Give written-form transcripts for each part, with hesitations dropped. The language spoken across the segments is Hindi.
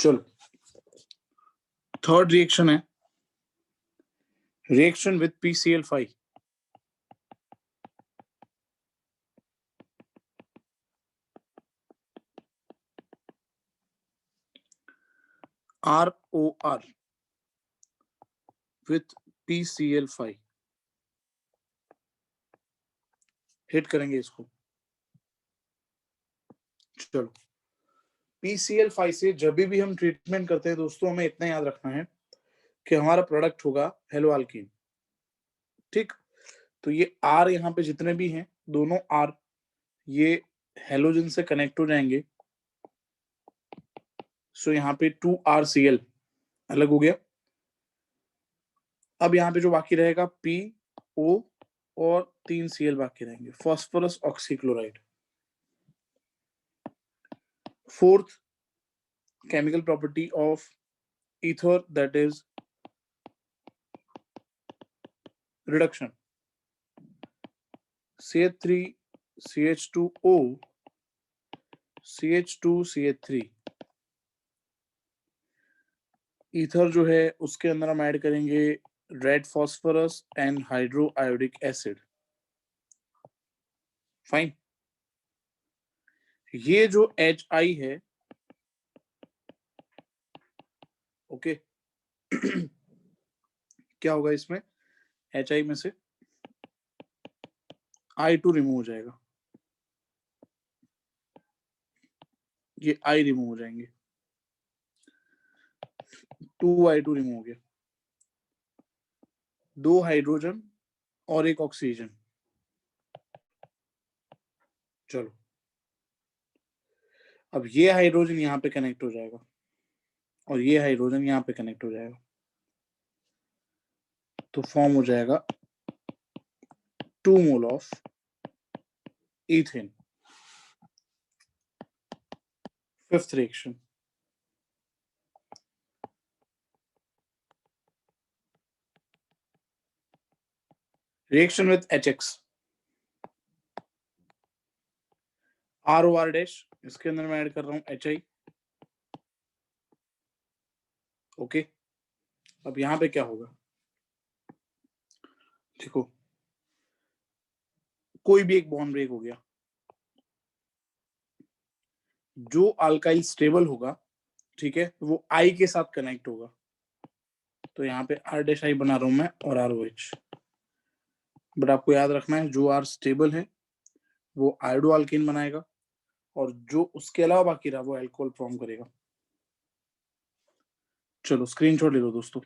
चलो, थर्ड रिएक्शन है reaction with PCl5. ROR with PCl5. Hit करेंगे इसको. चलो, PCl5 से जब भी हम ट्रीटमेंट करते हैं दोस्तों, हमें इतना याद रखना है कि हमारा प्रोडक्ट होगा हेलो अल्कीन. ठीक, तो ये R यहाँ पे जितने भी हैं, दोनों R ये हेलोजन से कनेक्ट हो जाएंगे. सो यहाँ पे 2RCl अलग हो गया. अब यहाँ पे जो बाकी रहेगा PO और 3Cl बाकी रहेंगे, phosphorus oxychloride. Fourth chemical property of ether, that is reduction. CH3 CH2O CH2 CH3 ether जो है उसके अंदर हम ऐड करेंगे red phosphorus and hydro iodic acid. Fine. ये जो HI है, ओके, क्या होगा इसमें? HI में से I2 रिमूव हो जाएगा, ये I रिमूव हो जाएंगे, 2I2 रिमूव हो गया, 2 हाइड्रोजन और 1 ऑक्सीजन. चलो, अब ये हाइड्रोजन यहाँ पे कनेक्ट हो जाएगा और ये हाइड्रोजन यहाँ पे कनेक्ट हो जाएगा, तो फॉर्म हो जाएगा 2 mole of ethane. Fifth reaction, reaction with HX. ROR dash, इसके अंदर मैं ऐड कर रहा हूं HI. ओके, अब यहां पे क्या होगा? देखो, कोई भी एक बॉन्ड ब्रेक हो गया, जो अल्काइल स्टेबल होगा, ठीक है, वो I के साथ कनेक्ट होगा. तो यहाँ पे R डैश I बना रहा हूं मैं और ROH. बट आपको याद रखना है, जो R स्टेबल है वो आयोडो अल्कीन बनाएगा और जो उसके अलावा बाकी रहा वो अल्कोहल फॉर्म करेगा. चलो, स्क्रीनशॉट ले लो दोस्तों.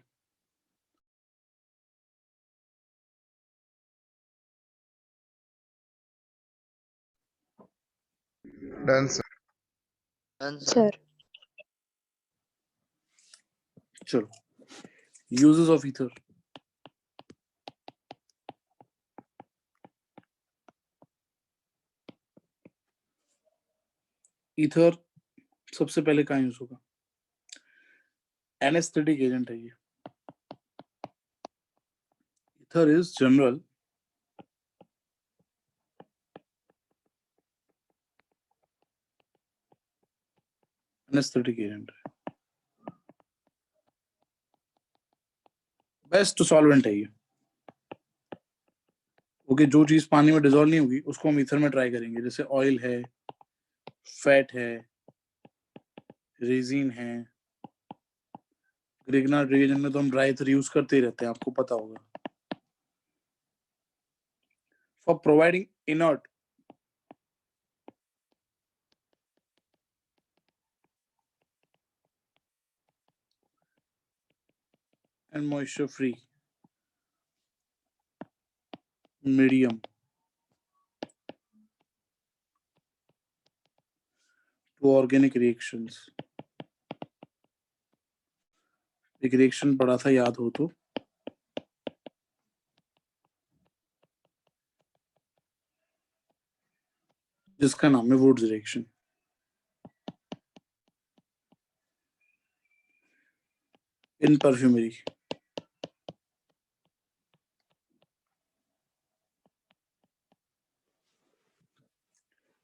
Done sir. सर. चलो, यूजेस ऑफ ईथर. ईथर सबसे पहले कहाँ यूज होगा? एनेस्थेटिक एजेंट है ये. Ether is general anaesthetic agent है, बेस्ट सॉल्वेंट है ये. ओके, जो चीज पानी में डिसॉल्व नहीं होगी उसको हम ईथर में ट्राई करेंगे, जैसे ऑयल है, फैट है, रेजिन है. ग्रिग्नार्ड रिएजेंट में तो हम ड्राई ईथर यूज करते ही रहते हैं, आपको पता होगा. For providing inert and moisture free medium to organic reactions. एक रिएक्शन पढ़ा था, याद हो तो, जिसका नाम है Woods reaction. In perfumery.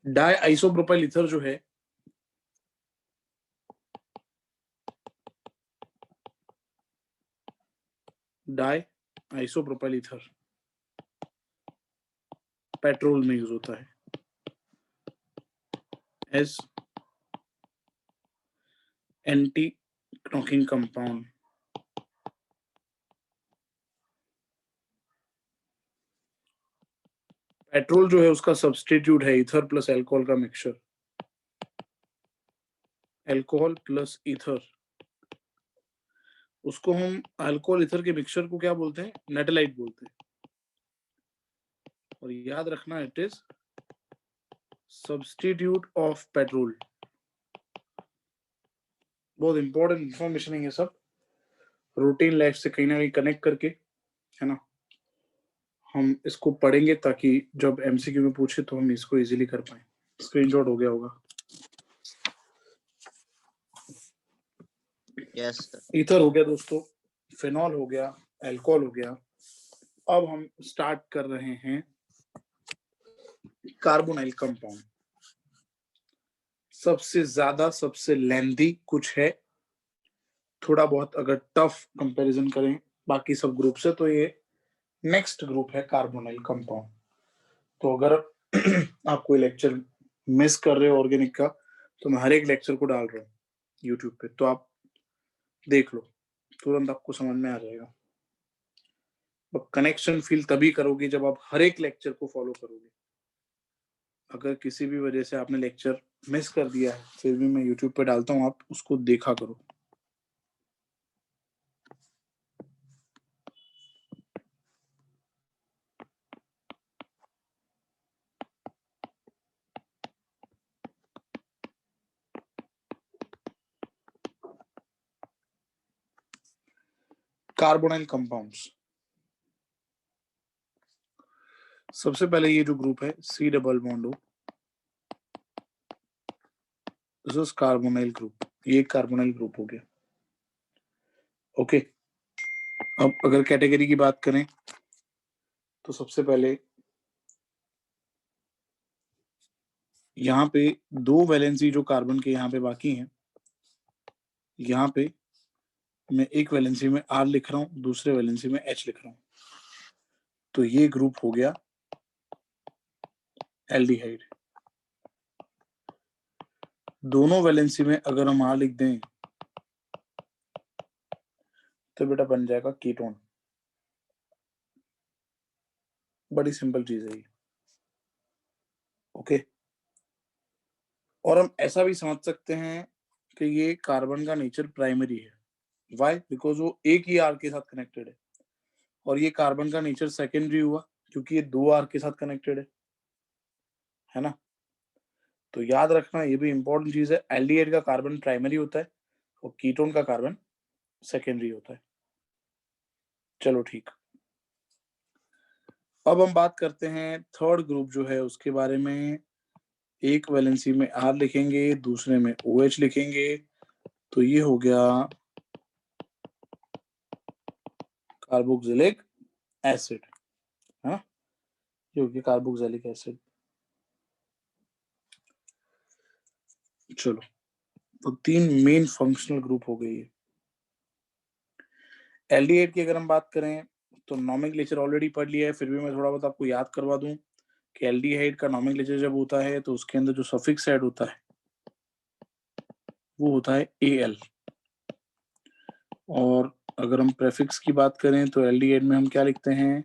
Di isopropyl ether जो है डाई आइसोप्रोपाइल ईथर पेट्रोल में यूज होता है as anti knocking compound. Petrol जो है उसका सब्स्टिट्यूट है ईथर प्लस अल्कोहल का मिक्सचर, अल्कोहल प्लस ईथर, उसको हम अल्कोहल ईथर के मिक्सचर को क्या बोलते हैं, नेटलाइट बोलते हैं। और याद रखना it is substitute of petrol. बहुत इंपॉर्टेंट इंफॉर्मेशन है ये सब, रूटीन लाइफ से कहीं ना कहीं कनेक्ट करके, है ना, हम इसको पढ़ेंगे ताकि जब एमसीक्यू में पूछे तो हम इसको इजीली कर पाए। स्क्रीनशॉट हो गया होगा। Yes sir. ईथर हो गया दोस्तों, फिनॉल हो गया, अल्कोहल हो गया। अब हम स्टार्ट कर रहे हैं कार्बोनाइल कंपाउंड। सबसे ज्यादा सबसे लेंथी कुछ है, थोड़ा बहुत अगर टफ कंपैरिजन करें बाकी सब ग्रुप से तो ये नेक्स्ट ग्रुप है कार्बोनाइल कंपाउंड। तो अगर आप कोई लेक्चर मिस कर रहे हो ऑर्गेनिक का तो मैं हर एक लेक्चर को डाल रहा हूँ यूट्यूब पे, तो आप देख लो, तुरंत आपको समझ में आ जाएगा। कनेक्शन फील तभी करोगे जब आप हर एक लेक्चर को फॉलो करोगे। अगर किसी भी वजह से आपने लेक्चर मिस कर दिया है फिर भी मैं यूट्यूब पे डालता हूँ, आप उसको देखा करो। कार्बोनाइल कंपाउंड्स, सबसे पहले ये जो ग्रुप है C double bond O, this is carbonyl group, ये कार्बोनाइल ग्रुप हो गया। ओके, अब अगर कैटेगरी की बात करें तो सबसे पहले यहाँ पे दो वैलेंसी जो कार्बन के यहाँ पे बाकी हैं, यहाँ पे मैं एक वैलेंसी में R लिख रहा हूँ, दूसरे वैलेंसी में H लिख रहा हूँ, तो ये ग्रुप हो गया एल्डिहाइड। दोनों वैलेंसी में अगर हम R लिख दें तो बेटा बन जाएगा कीटोन। बड़ी सिंपल चीज है ये। ओके, और हम ऐसा भी समझ सकते हैं कि ये कार्बन का नेचर प्राइमरी है। वाई? बिकॉज वो एक ही R के साथ कनेक्टेड है, और ये कार्बन का नेचर सेकेंडरी हुआ क्योंकि ये दो R के साथ कनेक्टेड है ना। तो याद रखना ये भी इंपॉर्टेंट चीज है, एल्डिहाइड का कार्बन प्राइमरी होता है और कीटोन का कार्बन सेकेंडरी होता है। चलो ठीक, अब हम बात करते हैं थर्ड ग्रुप जो है उसके बारे में। एक वैलेंसी में R लिखेंगे, दूसरे में OH लिखेंगे, तो ये हो गया कार्बोक्सिलिक एसिड, हाँ, ये हो गया कार्बोक्सिलिक एसिड। चलो, तो तीन मेन फंक्शनल ग्रुप हो गई है। एल्डिहाइड की अगर हम बात करें तो नॉमेनक्लेचर ऑलरेडी पढ़ लिया है, फिर भी मैं थोड़ा बहुत आपको याद करवा दूं कि एल्डिहाइड का नॉमेनक्लेचर जब होता है तो उसके अंदर जो सफिक्स ऐड होता है वो होता है Al। और अगर हम प्रेफिक्स की बात करें तो एल्डिहाइड में हम क्या लिखते हैं,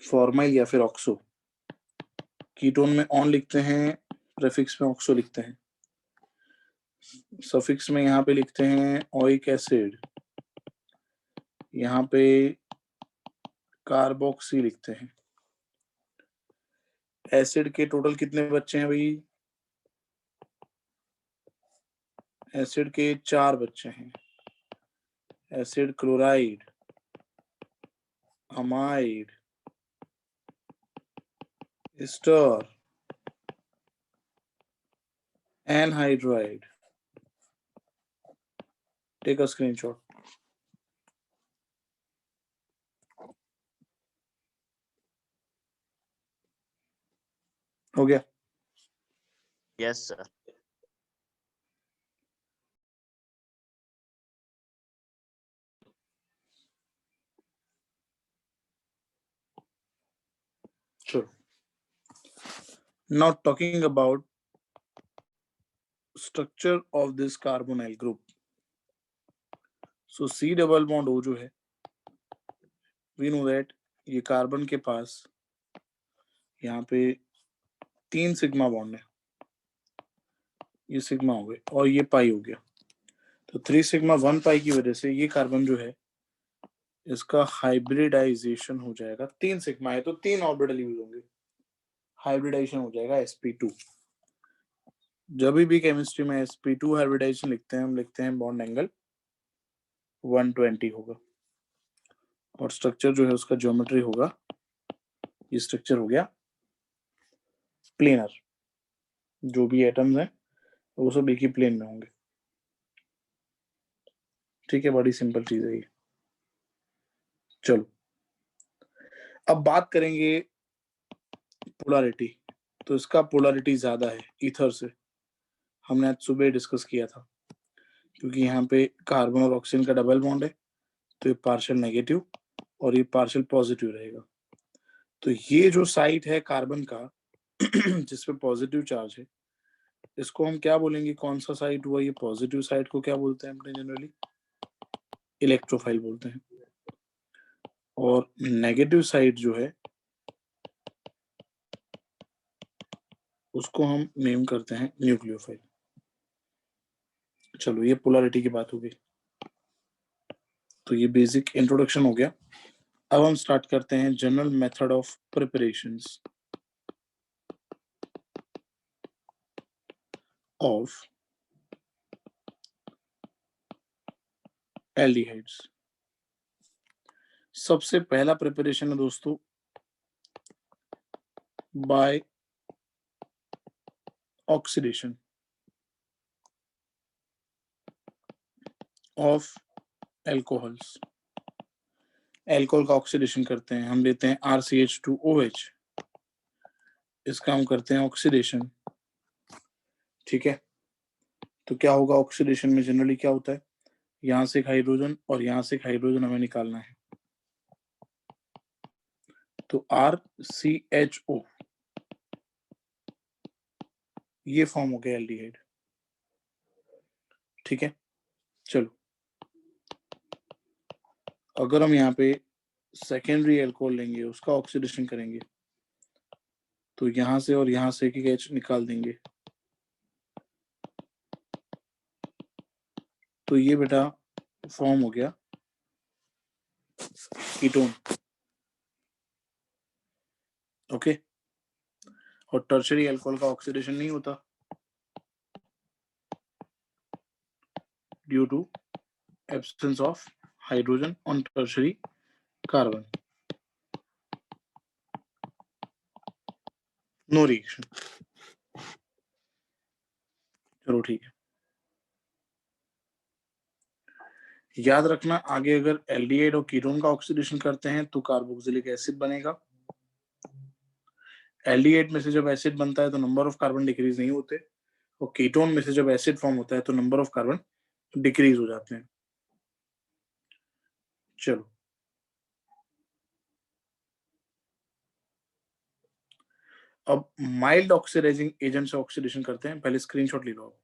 फॉर्माइल या फिर ऑक्सो। कीटोन में ऑन लिखते हैं, प्रेफिक्स में ऑक्सो लिखते हैं, सफिक्स में यहाँ पे लिखते हैं ओइक एसिड, यहाँ पे कार्बोक्सी लिखते हैं। एसिड के टोटल कितने बच्चे हैं भाई? एसिड के 4 बच्चे हैं, acid chloride, amide, ester, anhydride. Take a screenshot. हो गया? Yes sir. Now talking about structure of this carbonyl group. So C double bond O जो है, we know that ये कार्बन के पास यहाँ पे 3 सिग्मा बॉन्ड है, ये सिग्मा हो गए और ये पाई हो गया, तो 3 सिग्मा 1 पाई की वजह से ये कार्बन जो है इसका हाइब्रिडाइजेशन हो जाएगा। 3 सिग्मा है तो 3 ऑर्बिटल यूज होंगे, हाइब्रिडाइजेशन हो जाएगा sp2। जब भी केमिस्ट्री में sp2 हाइब्रिडाइजेशन लिखते हैं हम लिखते हैं बॉन्ड एंगल 120 होगा, और स्ट्रक्चर जो है उसका ज्योमेट्री होगा, ये स्ट्रक्चर हो गया प्लेनर, जो भी एटम्स हैं वो सब एक ही प्लेन में होंगे। ठीक है, बड़ी सिंपल चीज है ये। चलो अब बात करेंगे पोलैरिटी। तो इसका पोलैरिटी ज्यादा है ईथर से, हमने आज सुबह डिस्कस किया था, क्योंकि यहाँ पे कार्बन और ऑक्सीजन का डबल बॉन्ड है, तो ये पार्शियल नेगेटिव और ये पार्शियल पॉजिटिव रहेगा। तो ये जो साइट है कार्बन का जिसपे पॉजिटिव चार्ज है, इसको हम क्या बोलेंगे, कौन सा साइट हुआ ये पॉजिटिव साइट को क्या बोलते हैं अपने जनरली, इलेक्ट्रोफाइल बोलते हैं, और नेगेटिव साइड जो है उसको हम नेम करते हैं न्यूक्लियोफाइल। चलो ये पोलैरिटी की बात हो गई, तो ये बेसिक इंट्रोडक्शन हो गया। अब हम स्टार्ट करते हैं general method of preparations of aldehydes. सबसे पहला प्रिपरेशन है दोस्तों by oxidation of alcohols. Alcohol का ऑक्सीडेशन करते हैं, हम लेते हैं RCH2OH, इसका हम करते हैं ऑक्सीडेशन। ठीक है, तो क्या होगा ऑक्सीडेशन में जनरली क्या होता है, यहां से एक हाइड्रोजन और यहां से एक हाइड्रोजन हमें निकालना है, तो RCHO ये फॉर्म हो गया एल्डिहाइड। ठीक है, चलो अगर हम यहाँ पे सेकेंडरी एल्कोहल लेंगे, उसका ऑक्सीडेशन करेंगे, तो यहां से और यहां से एक H निकाल देंगे, तो ये बेटा फॉर्म हो गया कीटोन। ओके, और टर्शरी अल्कोहल का ऑक्सीडेशन नहीं होता due to absence of hydrogen on tertiary carbon, no reaction. चलो ठीक है, याद रखना आगे अगर एल्डिहाइड और कीटोन का ऑक्सीडेशन करते हैं तो कार्बोक्सिलिक एसिड बनेगा। एल्डिहाइड में से जब एसिड बनता है तो नंबर ऑफ कार्बन डिक्रीज नहीं होते, और कीटोन में से जब एसिड फॉर्म होता है तो नंबर ऑफ कार्बन डिक्रीज हो जाते हैं। चलो अब माइल्ड ऑक्सीडाइजिंग एजेंट से ऑक्सीडेशन करते हैं, पहले स्क्रीनशॉट ले लो आप।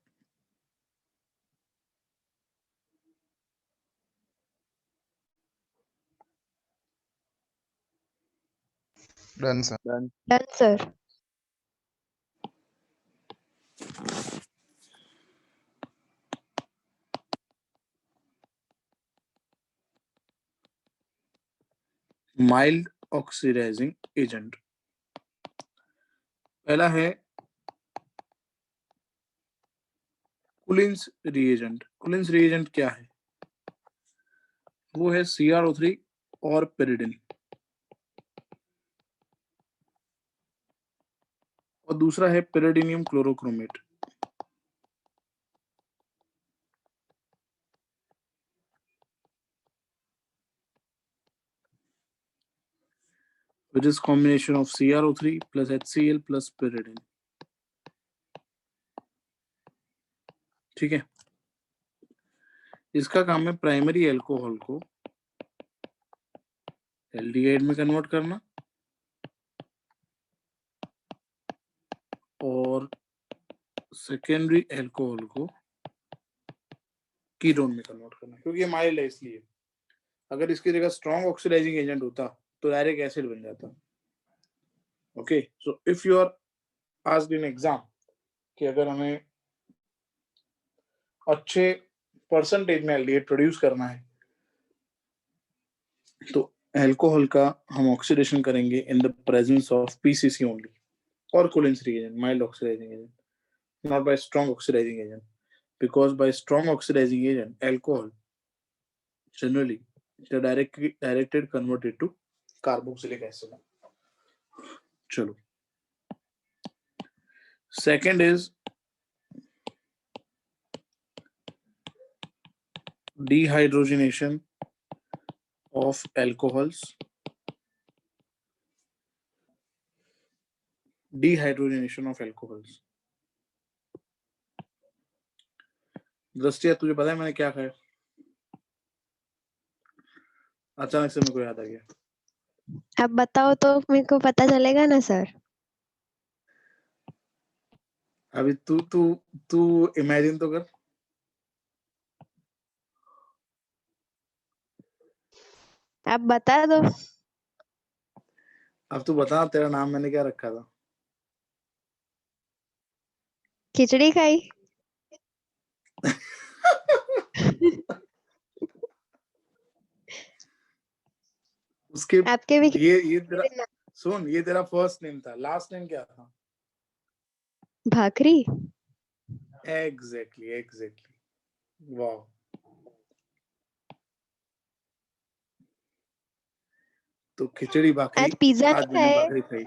Done, sir. Done, sir. Mild oxidizing agent पहला है कुलिन्स रिएजेंट। कुलिन्स रिएजेंट क्या है, वो है CrO3 और पेरिडिन, और दूसरा है पेरिडिनियम chlorochromate. which is combination of CrO3 plus HCl plus pyridine। ठीक है, इसका काम है प्राइमरी एल्कोहल को एल्डिहाइड में कन्वर्ट करना और सेकेंडरी एल्कोहल को कीटोन में कन्वर्ट करना, क्योंकि ये माइल्ड है इसलिए। अगर इसकी जगह स्ट्रॉन्ग ऑक्सीडाइजिंग एजेंट होता तो डायरेक्ट एसिड बन जाता। Okay, so if you are asked in exam कि अगर हमें अच्छे परसेंटेज में एल्डिहाइड प्रोड्यूस करना है तो एल्कोहल का हम ऑक्सीडेशन करेंगे in the presence of PCC only और Collins reagent, mild oxidizing agent, not by strong oxidizing agent, because by strong oxidizing agent alcohol generally they directed converted to carboxylic acid. चलो, second is dehydrogenation of alcohols. Dehydrogenation of alcohols. दृष्टिया, तुझे पता है मैंने क्या खाया? अचानक से मेरे को याद आ गया। आप बताओ तो मेरे को पता चलेगा ना सर। अभी तू इमेजिन तो कर। आप बता दो। अब तू बता, तेरा नाम मैंने क्या रखा था? खिचड़ी खाई। उसके आपके भी ये तेरा सुन, ये तेरा फर्स्ट नेम था, लास्ट नेम क्या था? भाकरी। एग्जैक्टली वाह। तो खिचड़ी भाकरी। आज पिज्जा नहीं आज मैंने खाए। भाकरी खाई।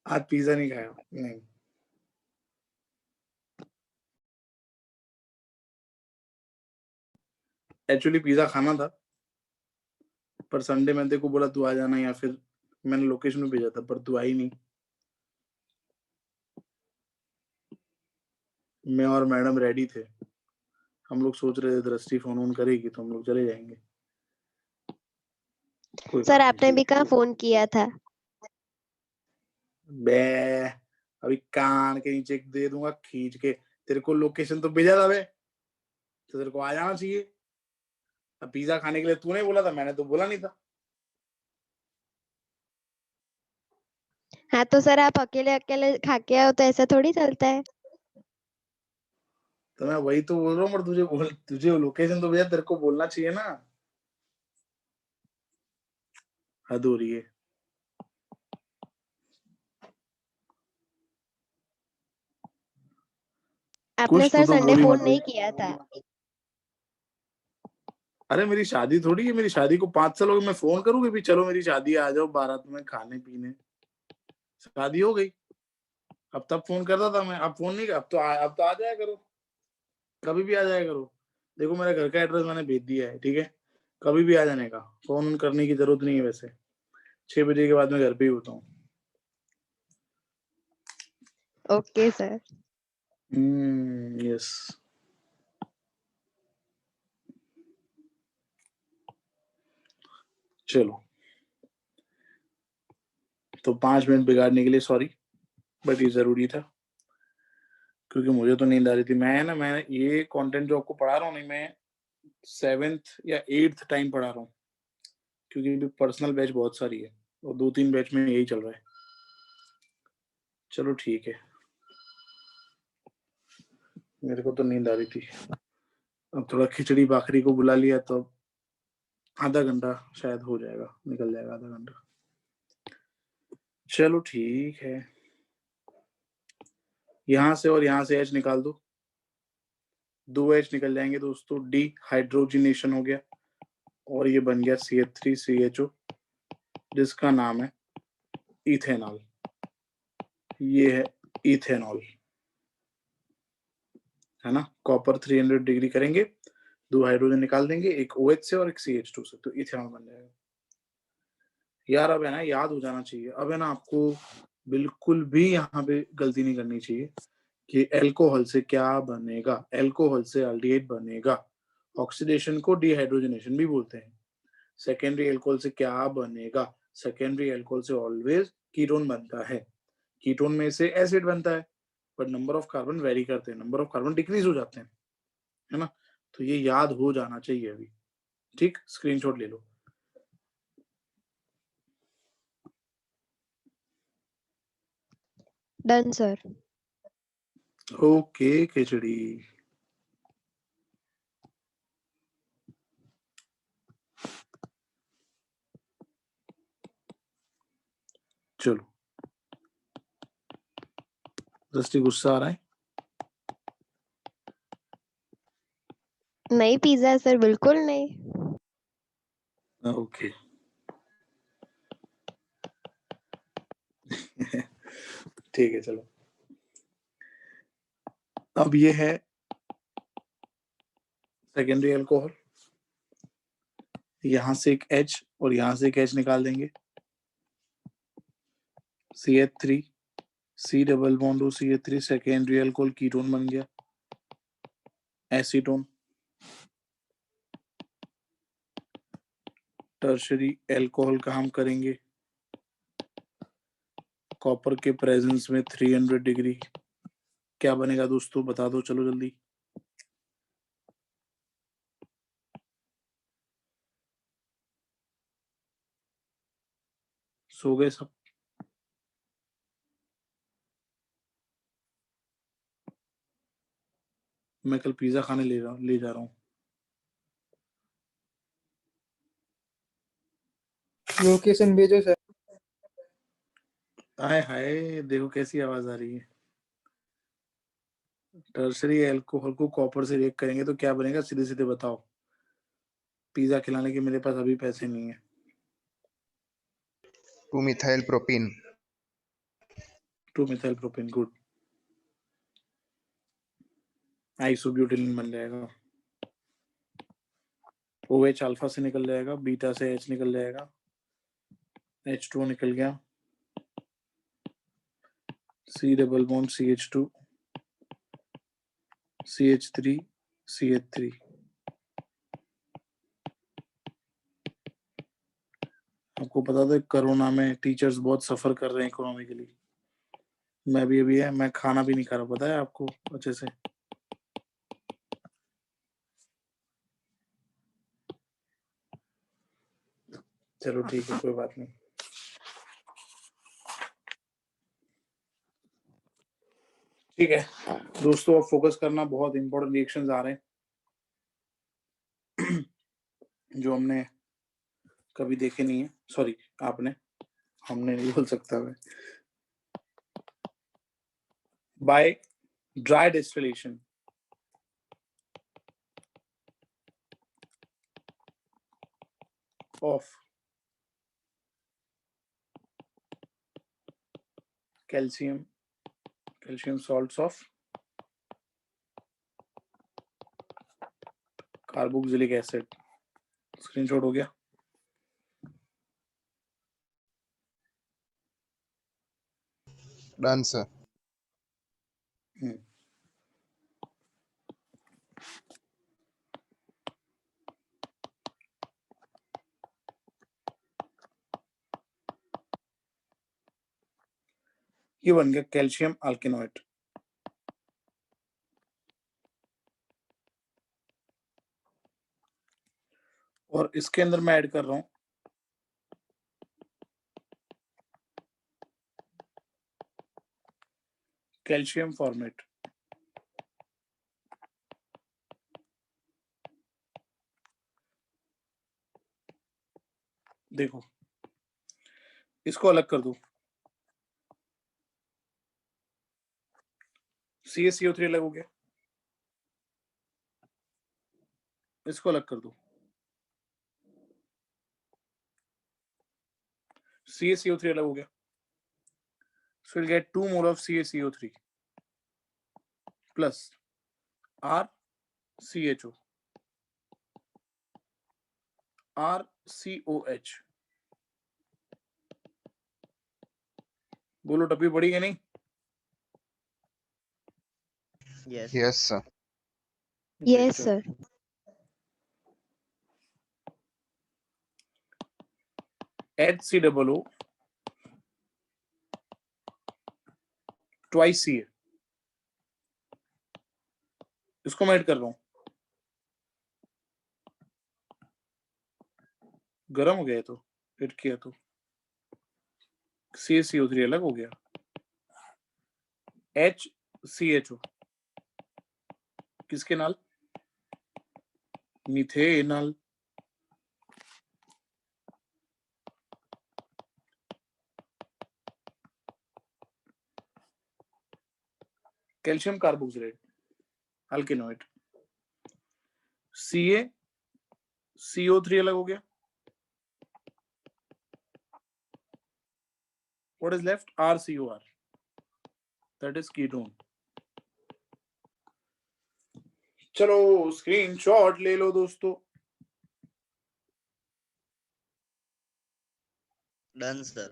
आज पिज्जा नहीं खाया। नहीं, एक्चुअली पिज्जा खाना था, पर संडे मैंने तेको बोला तू आ जाना, या फिर मैंने लोकेशन में भेजा था पर तू आई नहीं। मैं और मैडम रेडी थे, हम लोग सोच रहे थे दृष्टि फोन ऑन करेगी तो हम लोग चले जाएंगे। सर आपने भी कहाँ फोन किया था? बे, अभी कान के नीचे दे दूंगा खींच के। तेरे को लोकेशन तो भेजा था बे, तो तेरे को आ जाना चाहिए। अब पिज्जा खाने के लिए तूने बोला था, मैंने तो बोला नहीं था। हाँ तो सर आप अकेले अकेले खा के आओ तो ऐसा थोड़ी चलता है। तो मैं वही तो बोल रहा हूँ, पर तुझे लोकेशन तो भेजा, तेरे को बोलना चाहिए ना। हद हो रही है। आपने कुछ सर तो संडे बोली फोन मत। नहीं किया था। अरे मेरी शादी थोड़ी है, मेरी शादी को 5 साल हो गए, मैं फोन करूंगी भी चलो मेरी शादी आ जाओ बारात में खाने पीने। शादी हो गई, अब तब फोन करता था मैं, अब फोन नहीं। अब तो आ जाया करो, कभी भी आ जाया करो। देखो मेरा घर का एड्रेस मैंने भेज दिया है, ठीक है? कभी भी आ जाने का, फोन करने की जरूरत नहीं है। वैसे 6 बजे के बाद मैं घर पे ही होता हूँ। Okay sir. यस। चलो, तो 5 मिनट बिगाड़ने के लिए सॉरी, बट ये जरूरी था क्योंकि मुझे तो नींद आ रही थी। मैं ये कंटेंट जो आपको पढ़ा रहा हूँ, नहीं मैं 7th या 8th टाइम पढ़ा रहा हूँ, क्योंकि पर्सनल बैच बहुत सारी है और 2-3 बैच में यही चल रहा है। चलो ठीक है, मेरे को तो नींद आ रही थी। अब थोड़ा खिचड़ी भाकरी को बुला लिया तो आधा घंटा शायद हो जाएगा, निकल जाएगा आधा घंटा। चलो ठीक है, यहां से और यहां से H निकाल दो, 2 H निकल जाएंगे दोस्तों। डी हाइड्रोजिनेशन हो गया और ये बन गया CH3CHO, जिसका नाम है इथेनॉल। ये है इथेनॉल, है ना? कॉपर 300 डिग्री करेंगे, 2 हाइड्रोजन निकाल देंगे, एक OH से और एक CH2 से, तो इथेनॉल बन जाएगा। यार अब है ना, याद हो जाना चाहिए। अब है ना, आपको बिल्कुल भी यहाँ पे गलती नहीं करनी चाहिए कि एल्कोहल से क्या बनेगा। एल्कोहल से एल्डिहाइड बनेगा, ऑक्सीडेशन को डिहाइड्रोजनेशन भी बोलते हैं। सेकेंडरी एल्कोहल से क्या बनेगा? सेकेंडरी एल्कोहल से ऑलवेज कीटोन बनता है। कीटोन में से एसिड बनता है, but number of carbon very करते हैं, नंबर ऑफ कार्बन डिक्रीज हो जाते हैं, है ना। तो ये याद हो जाना चाहिए अभी, ठीक, स्क्रीनशॉट ले लो। Done sir. ओके खिचड़ी। चलो, दृष्टि गुस्सा आ रहा है? नहीं पिज्जा सर, बिल्कुल नहीं। ओके ठीक है, चलो। अब ये है सेकेंडरी अल्कोहल, यहां से एक H और यहां से एक H निकाल देंगे, CH3, C double bond CH3, secondary alcohol ketone बन गया, एसीटोन। टर्शरी अल्कोहल का हम करेंगे कॉपर के प्रेजेंस में 300 डिग्री, क्या बनेगा दोस्तों बता दो, चलो जल्दी। सो गए सब? मैं कल पिज्जा खाने ले जा रहा हूँ। लोकेशन भेजो सर। हाय हाय, देखो कैसी आवाज आ रही है। टर्शरी अल्कोहल को कॉपर से रिएक्ट करेंगे तो क्या बनेगा, सीधे सीधे बताओ। पिज्जा खिलाने के मेरे पास अभी पैसे नहीं है। 2-methyl propene. 2-methyl propene, good. आइसोब्यूटिलीन बन जाएगा, OH अल्फा से निकल जाएगा, बीटा से H निकल जाएगा, H2O निकल गया, C double bond CH2, CH3, CH3। आपको पता था कोरोना में टीचर्स बहुत सफर कर रहे हैं इकोनॉमिकली। मैं भी अभी है, मैं खाना भी नहीं खा रहा, पता है आपको अच्छे से। चलो ठीक है, कोई बात नहीं। ठीक है दोस्तों, अब फोकस करना, बहुत इंपॉर्टेंट रिएक्शंस आ रहे हैं जो हमने कभी देखे नहीं है। सॉरी, आपने, हमने नहीं बोल सकता मैं। By dry distillation of calcium salts of carboxylic acid. Screenshot हो गया? Done, sir. ये बन गया कैल्शियम अल्केनोएट। और इसके अंदर मैं ऐड कर रहा हूं कैल्शियम फॉर्मेट। देखो, इसको अलग कर दो, CaCO3 अलग हो गया, इसको अलग कर दो, CaCO3 अलग हो गया, so we'll get 2 mole of CaCO3 plus RCHO RCOH। बोलो टप्पी पड़ी है नहीं? Yes, sir. Yes sir. HCOO twice C है, इसको मैं ऐड कर रहा हूं। गर्म हो गया है तो ऐड किया तो CaCO3 अलग हो गया, HCHO किसके नाल, मीथेनॉल। कैल्शियम कार्बोक्सिलेट अल्केनोएट, CaCO3 अलग हो गया, what is left, RCOR, that is ketone। चलो स्क्रीनशॉट ले लो दोस्तों। Done sir.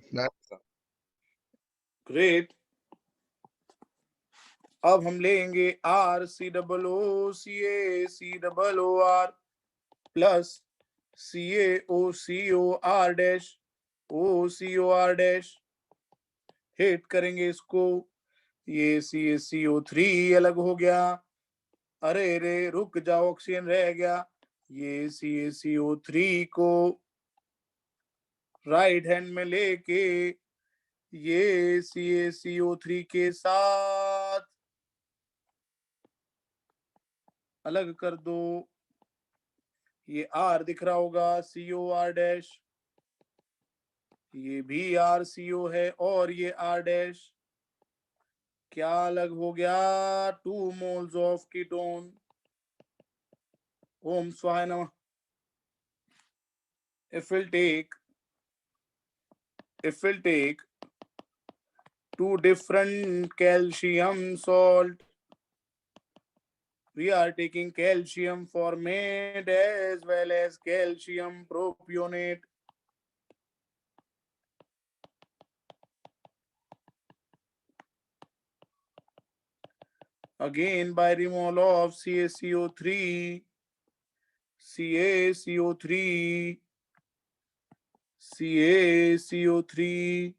ग्रेट। अब हम लेंगे RCOOCACOR plus CaOCOR dash OCOR dash, hit करेंगे इसको, ये CaCO3 अलग हो गया, अरे रे रुक जाओ ऑक्सीजन रह गया, ये CaCO3 को राइट हैंड में लेके ये CaCO3 के साथ अलग कर दो, ये R दिख रहा होगा, COR डैश, ये भी RCO है और ये R डैश, क्या अलग हो गया, 2 moles ऑफ कीटोन। ओम स्वाहा नमः। If we'll take two different calcium salt, we are taking calcium formate as well as calcium propionate. Again by removal of CaCO3, CaCO3, CaCO3,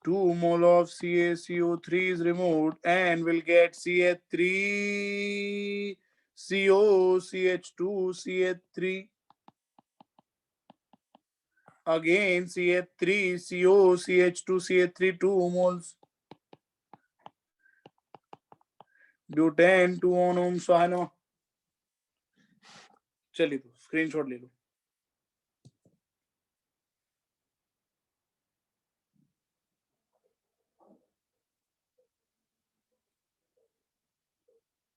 2 mole of CaCO3 is removed and we'll get CH3, CO, CH2, CH3. Again CH3, CO, CH2, CH3, 2 moles. Butane 2 on ओम स्वाहा नमः। चलिए तो स्क्रीनशॉट ले लो।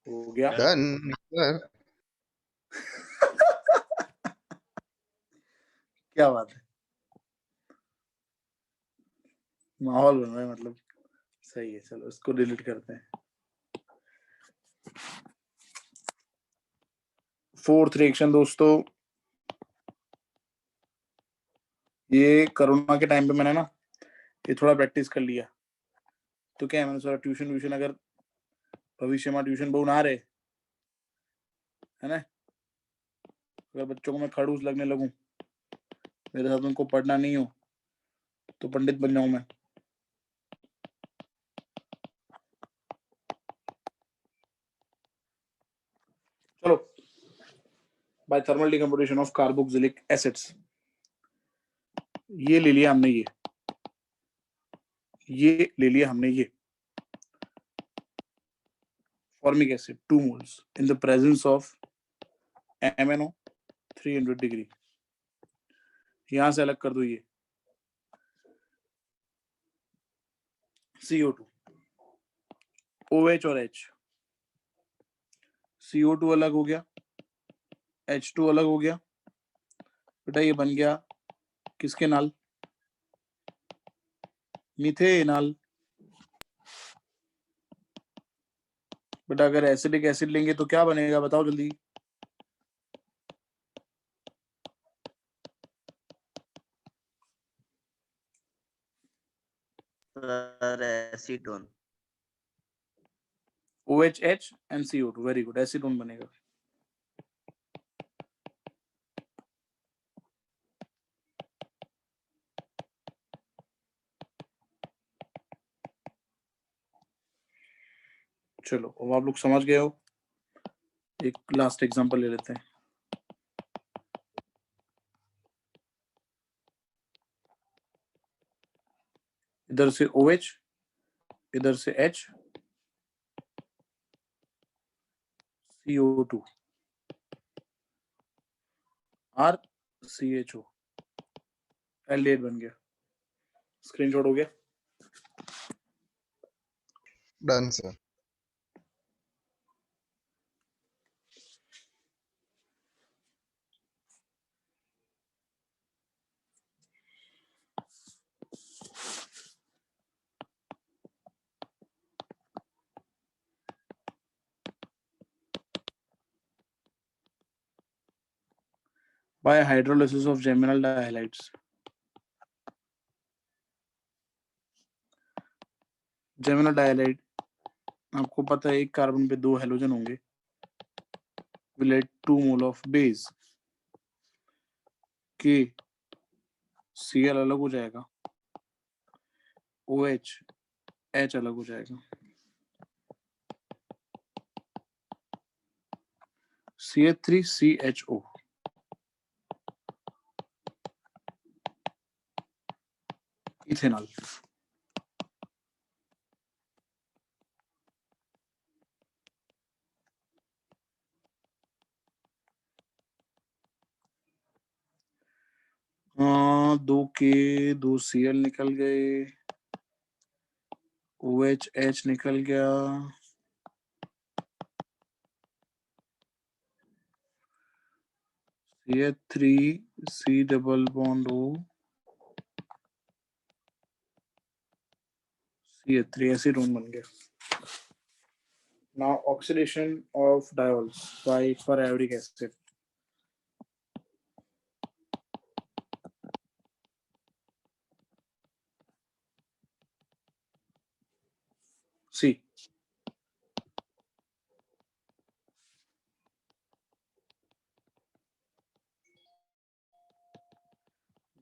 हो गया। Done sir. क्या बात है, माहौल बन रहा है, मतलब सही है। चलो इसको डिलीट करते हैं। 4th रिएक्शन दोस्तों, ये कोरोना के टाइम पे मैंने ना ये थोड़ा प्रैक्टिस कर लिया, तो क्या है, मैंने थोड़ा ट्यूशन अगर भविष्य में ट्यूशन बहु ना रहे है ना, अगर बच्चों को मैं खड़ूस लगने लगूं, मेरे साथ उनको पढ़ना नहीं हो, तो पंडित बन जाऊं मैं। चलो, by thermal decomposition of carboxylic acids, ये ले लिया हमने, ये ले लिया हमने, ये formic acid 2 moles in the presence of MnO 300 degree. यहां से अलग कर दो ये CO2, OH और H, CO2 अलग हो गया, H2 अलग हो गया, बेटा ये बन गया किसके नाल, मीथेनॉल। बेटा अगर एसिडिक एसिड लेंगे तो क्या बनेगा, बताओ जल्दी। Sir acetone. OH and CO2, very good, acetone बनेगा। चलो अब आप लोग समझ गए हो, एक लास्ट एग्जांपल ले लेते हैं। इधर से OH, इधर से H, CO2, R, CHO, aldehyde बन गया। स्क्रीनशॉट हो गया? Done sir. By hydrolysis of geminal dihalides. Geminal dihalide, आपको पता है एक कार्बन पे 2 हेलोजन होंगे, will add 2 mole of base के, Cl अलग हो जाएगा, OH, H अलग हो जाएगा, CH3CHO, इथेनॉल। दो के 2 Cl निकल गए, OH H निकल गया, CH3 C double bond O, CH3 acetone बन गया। Now oxidation of diols by periodic acid. See,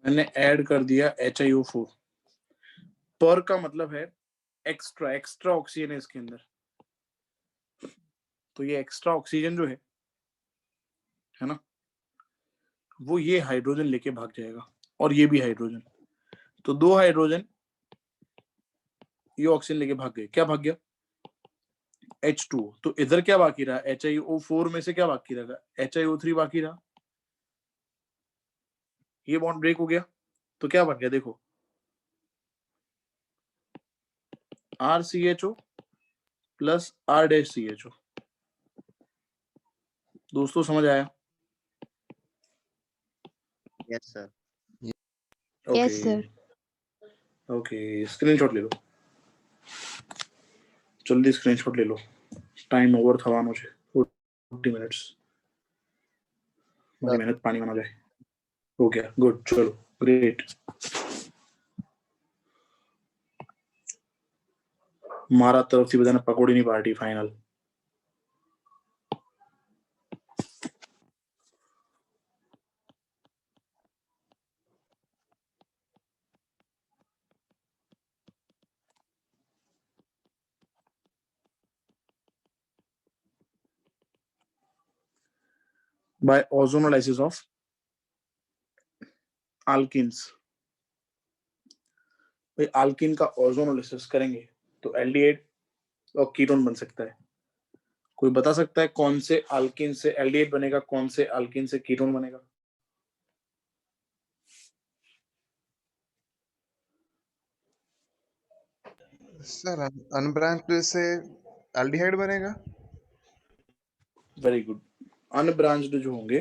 मैंने ऐड कर दिया HiO4। पर का मतलब है एक्स्ट्रा ऑक्सीजन है इसके अंदर, तो ये एक्स्ट्रा ऑक्सीजन जो है ना, वो ये हाइड्रोजन लेके भाग जाएगा, और ये भी हाइड्रोजन, तो 2 हाइड्रोजन ये ऑक्सीजन लेके भाग गए। क्या भाग गया? H2O। तो इधर क्या बाकी रहा? HiO4 में से क्या बाकी रहा? HiO3 बाकी रहा। ये बॉन्ड ब्रेक हो गया, तो क्या बन गया? देखो, RCHO प्लस R-CHO। दोस्तों समझ आया? Yes, sir. Yes, sir. Okay, screenshot ले लो, जल्दी स्क्रीनशॉट ले लो, टाइम ओवर था मुझे 40 मिनट्स, मेरी मेहनत पानी में ना जाए। हो गया, गुड, चलो ग्रेट। मारा तरफ से बजाना पकौड़ी नहीं party final. by ozonolysis of alkenes। भाई अल्कीन का ओजोनोलिसिस करेंगे तो एल्डिहाइड और कीटोन बन सकता है। कोई बता सकता है कौन से अल्कीन से एल्डिहाइड बनेगा, कौन से अल्कीन से कीटोन बनेगा? सर अनब्रांच्ड से एल्डिहाइड बनेगा। Very good. अनब्रांच्ड जो होंगे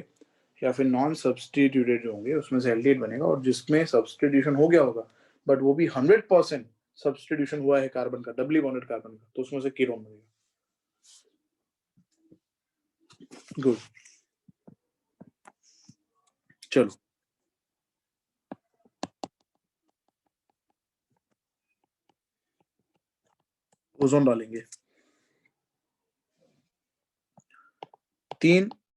या फिर नॉन सब्स्टिट्यूटेड जो होंगे उसमें से एल्डिहाइड बनेगा, और जिसमें सब्स्टिट्यूशन हो गया होगा बट वो भी 100% सब्स्टिट्यूशन हुआ है कार्बन का, डबली बॉन्डेड कार्बन का, तो उसमें से कीटोन बनेगा। गुड, चलो ओजोन डालेंगे। 3